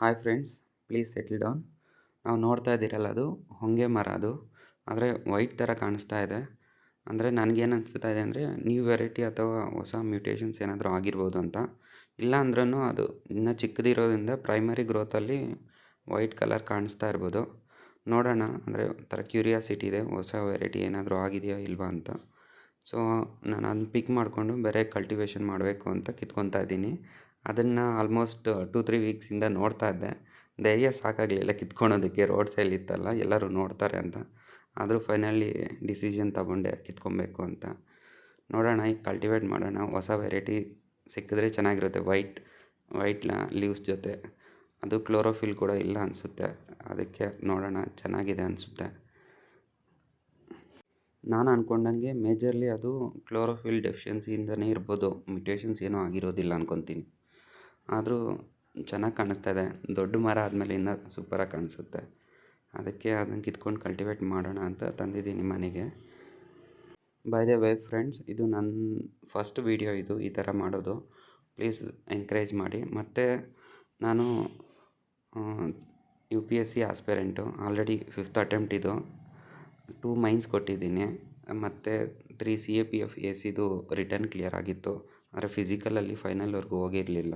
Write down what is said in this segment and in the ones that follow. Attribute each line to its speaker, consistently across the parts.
Speaker 1: Hi friends, please settle down. ನಾವು ನೋಡ್ತಾ ಇದ್ದೀರಲ್ಲ, ಅದು ಹೊಂಗೆ ಮರ. ಅದು ಆದರೆ ವೈಟ್ ಥರ ಕಾಣಿಸ್ತಾ ಇದೆ. ಅಂದರೆ ನನಗೇನು ಅನಿಸ್ತಾ ಇದೆ ಅಂದರೆ ನ್ಯೂ ವೆರೈಟಿ ಅಥವಾ ಹೊಸ ಮ್ಯೂಟೇಷನ್ಸ್ ಏನಾದರೂ ಆಗಿರ್ಬೋದು ಅಂತ. ಇಲ್ಲ ಅಂದ್ರೂ ಅದು ಇನ್ನೂ ಚಿಕ್ಕದಿರೋದ್ರಿಂದ ಪ್ರೈಮರಿ ಗ್ರೋತಲ್ಲಿ ವೈಟ್ ಕಲರ್ ಕಾಣಿಸ್ತಾ ಇರ್ಬೋದು. ನೋಡೋಣ, ಅಂದರೆ ಒಂಥರ ಕ್ಯೂರಿಯಾಸಿಟಿ ಇದೆ, ಹೊಸ ವೆರೈಟಿ ಏನಾದರೂ ಆಗಿದೆಯಾ ಇಲ್ವಾ ಅಂತ. ಸೊ ನಾನು ಅದನ್ನ ಪಿಕ್ ಮಾಡಿಕೊಂಡು ಬೇರೆ ಕಲ್ಟಿವೇಷನ್ ಮಾಡಬೇಕು ಅಂತ ಕಿತ್ಕೊತಾ ಇದ್ದೀನಿ. ಅದನ್ನು ಆಲ್ಮೋಸ್ಟ್ 2-3 ವೀಕ್ಸಿಂದ ನೋಡ್ತಾ ಇದ್ದೆ. ಧೈರ್ಯ ಸಾಕಾಗಲಿಲ್ಲ ಕಿತ್ಕೊಳೋದಕ್ಕೆ, ರೋಡ್ ಸೈಡ್ ಇತ್ತಲ್ಲ, ಎಲ್ಲರೂ ನೋಡ್ತಾರೆ ಅಂತ. ಆದರೂ ಫೈನಲಿ ಡಿಸಿಷನ್ ತಗೊಂಡೆ ಕಿತ್ಕೊಬೇಕು ಅಂತ. ನೋಡೋಣ, ಈಗ ಕಲ್ಟಿವೇಟ್ ಮಾಡೋಣ. ಹೊಸ ವೆರೈಟಿ ಸಿಕ್ಕಿದ್ರೆ ಚೆನ್ನಾಗಿರುತ್ತೆ, ವೈಟ್ ಲೀವ್ಸ್ ಜೊತೆ. ಅದು ಕ್ಲೋರೋಫಿಲ್ ಕೂಡ ಇಲ್ಲ ಅನಿಸುತ್ತೆ, ಅದಕ್ಕೆ ನೋಡೋಣ, ಚೆನ್ನಾಗಿದೆ ಅನಿಸುತ್ತೆ. ನಾನು ಅಂದ್ಕೊಂಡಂಗೆ ಮೇಜರ್ಲಿ ಅದು ಕ್ಲೋರೋಫಿಲ್ ಡೆಫಿಷಿಯನ್ಸಿಯಿಂದನೇ ಇರ್ಬೋದು, ಮ್ಯುಟೇಷನ್ಸ್ ಏನೂ ಆಗಿರೋದಿಲ್ಲ ಅಂದ್ಕೊತೀನಿ. ಆದರೂ ಚೆನ್ನಾಗಿ ಕಾಣಿಸ್ತಾ ಇದೆ. ದೊಡ್ಡ ಮರ ಆದಮೇಲೆ ಇನ್ನೂ ಸೂಪರಾಗಿ ಕಾಣಿಸುತ್ತೆ. ಅದಕ್ಕೆ ಅದನ್ನು ಕಿತ್ಕೊಂಡು ಕಲ್ಟಿವೇಟ್ ಮಾಡೋಣ ಅಂತ ತಂದಿದ್ದೀನಿ ಮನೆಗೆ. ಬೈ ದ ವೇ ಫ್ರೆಂಡ್ಸ್, ಇದು ನನ್ನ ಫಸ್ಟ್ ವೀಡಿಯೋ, ಇದು ಈ ಥರ ಮಾಡೋದು. ಪ್ಲೀಸ್ ಎಂಕರೇಜ್ ಮಾಡಿ. ಮತ್ತು ನಾನು UPSC ಆಸ್ಪೆರೆಂಟು. ಆಲ್ರೆಡಿ 5th ಅಟೆಂಪ್ಟ್ ಇದು. 2 ಮೈನ್ಸ್ ಕೊಟ್ಟಿದ್ದೀನಿ. ಮತ್ತು 3 CAPF ACದು ರಿಟರ್ನ್ ಕ್ಲಿಯರ್ ಆಗಿತ್ತು. ಆದರೆ ಫಿಸಿಕಲಲ್ಲಿ ಫೈನಲ್ವರೆಗೂ ಹೋಗಿರಲಿಲ್ಲ.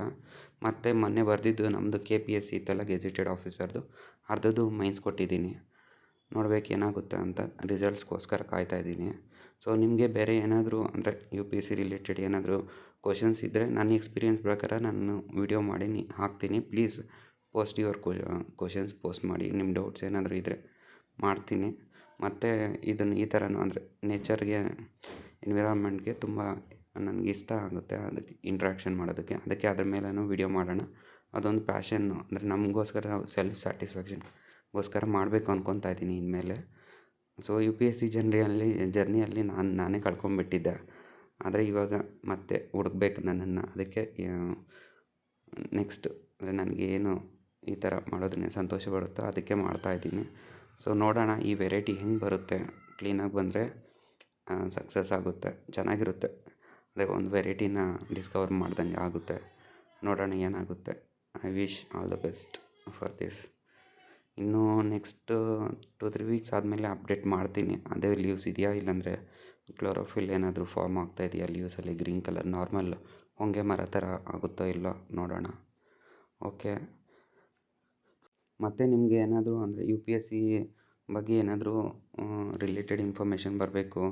Speaker 1: ಮತ್ತು ಮೊನ್ನೆ ಬರೆದಿದ್ದು ನಮ್ಮದು KPSC ಇತ್ತಲ್ಲ, ಗೆಜೆಟೆಡ್ ಆಫೀಸರ್ದು, ಅರ್ಧದ್ದು ಮೈನ್ಸ್ ಕೊಟ್ಟಿದ್ದೀನಿ. ನೋಡ್ಬೇಕು ಏನಾಗುತ್ತೆ ಅಂತ, ರಿಸಲ್ಟ್ಸ್ಗೋಸ್ಕರ ಕಾಯ್ತಾಯಿದ್ದೀನಿ. ಸೊ ನಿಮಗೆ ಬೇರೆ ಏನಾದರೂ ಅಂದರೆ UPSC ರಿಲೇಟೆಡ್ ಏನಾದರೂ ಕ್ವಶನ್ಸ್ ಇದ್ದರೆ ನನ್ನ ಎಕ್ಸ್ಪೀರಿಯೆನ್ಸ್ ಪ್ರಕಾರ ನಾನು ವಿಡಿಯೋ ಮಾಡಿ ಹಾಕ್ತೀನಿ. Please post your questions post ಮಾಡಿ. ನಿಮ್ಮ ಡೌಟ್ಸ್ ಏನಾದರೂ ಇದ್ದರೆ ಮಾಡ್ತೀನಿ. ಮತ್ತು ಇದನ್ನು ಈ ಥರನೂ ಅಂದರೆ ನೇಚರ್ಗೆ, ಎನ್ವಿರಾನ್ಮೆಂಟ್ಗೆ ತುಂಬ ನನಗೆ ಇಷ್ಟ ಆಗುತ್ತೆ, ಅದಕ್ಕೆ ಇಂಟ್ರ್ಯಾಕ್ಷನ್ ಮಾಡೋದಕ್ಕೆ. ಅದಕ್ಕೆ ಅದ್ರ ಮೇಲೂ ವಿಡಿಯೋ ಮಾಡೋಣ. ಅದೊಂದು ಪ್ಯಾಷನ್ನು, ಅಂದರೆ ನಮಗೋಸ್ಕರ ಸೆಲ್ಫ್ ಸ್ಯಾಟಿಸ್ಫ್ಯಾಕ್ಷನ್ಗೋಸ್ಕರ ಮಾಡಬೇಕು ಅಂದ್ಕೊತಾ ಇದ್ದೀನಿ ಇನ್ಮೇಲೆ. ಸೊ UPSC ಜರ್ನಿಯಲ್ಲಿ ನಾನೇ ಕಳ್ಕೊಂಬಿಟ್ಟಿದ್ದೆ. ಆದರೆ ಇವಾಗ ಮತ್ತೆ ಹುಡುಕ್ಬೇಕು ನನ್ನನ್ನು. ಅದಕ್ಕೆ ನೆಕ್ಸ್ಟ್ ಅಂದರೆ ನನಗೆ ಏನು ಈ ಥರ ಮಾಡೋದನ್ನೇ ಸಂತೋಷ ಪಡುತ್ತೋ ಅದಕ್ಕೆ ಮಾಡ್ತಾಯಿದ್ದೀನಿ. ಸೊ ನೋಡೋಣ, ಈ ವೆರೈಟಿ ಹೆಂಗೆ ಬರುತ್ತೆ. ಕ್ಲೀನಾಗಿ ಬಂದರೆ ಸಕ್ಸಸ್ ಆಗುತ್ತೆ, ಚೆನ್ನಾಗಿರುತ್ತೆ. ಅದೇ ಒಂದು ವೆರೈಟಿನ ಡಿಸ್ಕವರ್ ಮಾಡ್ದಂಗೆ ಆಗುತ್ತೆ. ನೋಡೋಣ ಏನಾಗುತ್ತೆ. I wish all the best for this. ಇನ್ನೂ ನೆಕ್ಸ್ಟ್ 2-3 ವೀಕ್ಸ್ ಆದಮೇಲೆ ಅಪ್ಡೇಟ್ ಮಾಡ್ತೀನಿ. ಅದೇ ಲೀವ್ಸ್ ಇದೆಯಾ, ಇಲ್ಲಾಂದರೆ ಕ್ಲೋರೋಫಿಲ್ ಏನಾದರೂ ಫಾರ್ಮ್ ಆಗ್ತಾಯಿದೆಯಾ ಲೀವ್ಸಲ್ಲಿ, ಗ್ರೀನ್ ಕಲರ್ ನಾರ್ಮಲ್ ಹೊಂಗೆ ಮರ ಥರ ಆಗುತ್ತೋ ಇಲ್ಲೋ ನೋಡೋಣ. ಓಕೆ. ಮತ್ತು ನಿಮಗೆ ಏನಾದರೂ ಅಂದರೆ UPSC ಬಗ್ಗೆ ಏನಾದರೂ ರಿಲೇಟೆಡ್ ಇನ್ಫಾರ್ಮೇಷನ್ ಬರಬೇಕು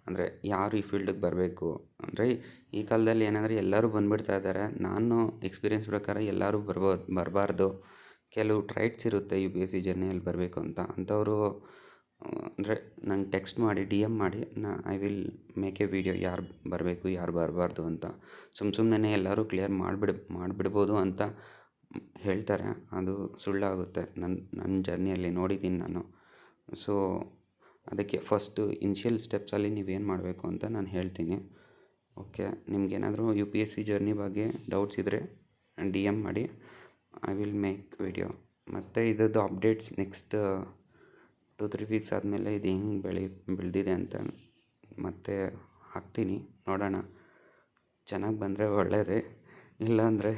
Speaker 1: ಅಂದರೆ ಯಾರು ಈ ಫೀಲ್ಡಿಗೆ ಬರಬೇಕು ಅಂದರೆ, ಈ ಕಾಲದಲ್ಲಿ ಏನಂದರೆ ಎಲ್ಲರೂ ಬಂದುಬಿಡ್ತಾ ಇದ್ದಾರೆ. ನಾನು ಎಕ್ಸ್ಪೀರಿಯೆನ್ಸ್ ಪ್ರಕಾರ ಎಲ್ಲರೂ ಬರಬಾರ್ದು. ಕೆಲವು ಟ್ರೈಟ್ಸ್ ಇರುತ್ತೆ UPSC ಜರ್ನಿಯಲ್ಲಿ ಬರಬೇಕು ಅಂತ. ಅಂಥವರು ಅಂದರೆ ನಂಗೆ ಟೆಕ್ಸ್ಟ್ ಮಾಡಿ DM ಮಾಡಿ, I will make A video ಯಾರು ಬರಬೇಕು ಯಾರು ಬರಬಾರ್ದು ಅಂತ. ಸುಮ್ಮನೆ ಎಲ್ಲರೂ ಕ್ಲಿಯರ್ ಮಾಡಿಬಿಡ್ಬೋದು ಅಂತ ಹೇಳ್ತಾರೆ. ಅದು ಸುಳ್ಳಾಗುತ್ತೆ. ನನ್ನ ಜರ್ನಿಯಲ್ಲಿ ನೋಡಿದ್ದೀನಿ ನಾನು. ಸೊ ಅದಕ್ಕೆ ಫಸ್ಟು ಇನಿಷಿಯಲ್ ಸ್ಟೆಪ್ಸಲ್ಲಿ ನೀವೇನು ಮಾಡಬೇಕು ಅಂತ ನಾನು ಹೇಳ್ತೀನಿ. ಓಕೆ. ನಿಮಗೇನಾದರೂ UPSC ಜರ್ನಿ ಬಗ್ಗೆ ಡೌಟ್ಸ್ ಇದ್ದರೆ DM ಮಾಡಿ, ಐ ವಿಲ್ ಮೇಕ್ ವಿಡಿಯೋ. ಮತ್ತು ಇದರದ್ದು ಅಪ್ಡೇಟ್ಸ್ ನೆಕ್ಸ್ಟ್ 2-3 ವೀಕ್ಸ್ ಆದಮೇಲೆ ಇದು ಹೆಂಗೆ ಬೆಳೆದಿದೆ ಅಂತ ಮತ್ತೆ ಹಾಕ್ತೀನಿ. ನೋಡೋಣ, ಚೆನ್ನಾಗಿ ಬಂದರೆ ಒಳ್ಳೆಯದೇ, ಇಲ್ಲಾಂದರೆ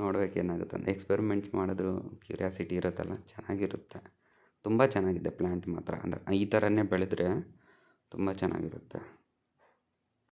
Speaker 1: ನೋಡಬೇಕೇನಾಗುತ್ತೆ ಅಂತ. ಎಕ್ಸ್ಪೆರಿಮೆಂಟ್ಸ್ ಮಾಡಿದ್ರು ಕ್ಯೂರಿಯಾಸಿಟಿ ಇರುತ್ತಲ್ಲ, ಚೆನ್ನಾಗಿರುತ್ತೆ. ತುಂಬ ಚೆನ್ನಾಗಿದೆ ಪ್ಲ್ಯಾಂಟ್ ಮಾತ್ರ. ಅಂದರೆ ಈ ಥರನೇ ಬೆಳೆದ್ರೆ ತುಂಬ ಚೆನ್ನಾಗಿರುತ್ತೆ.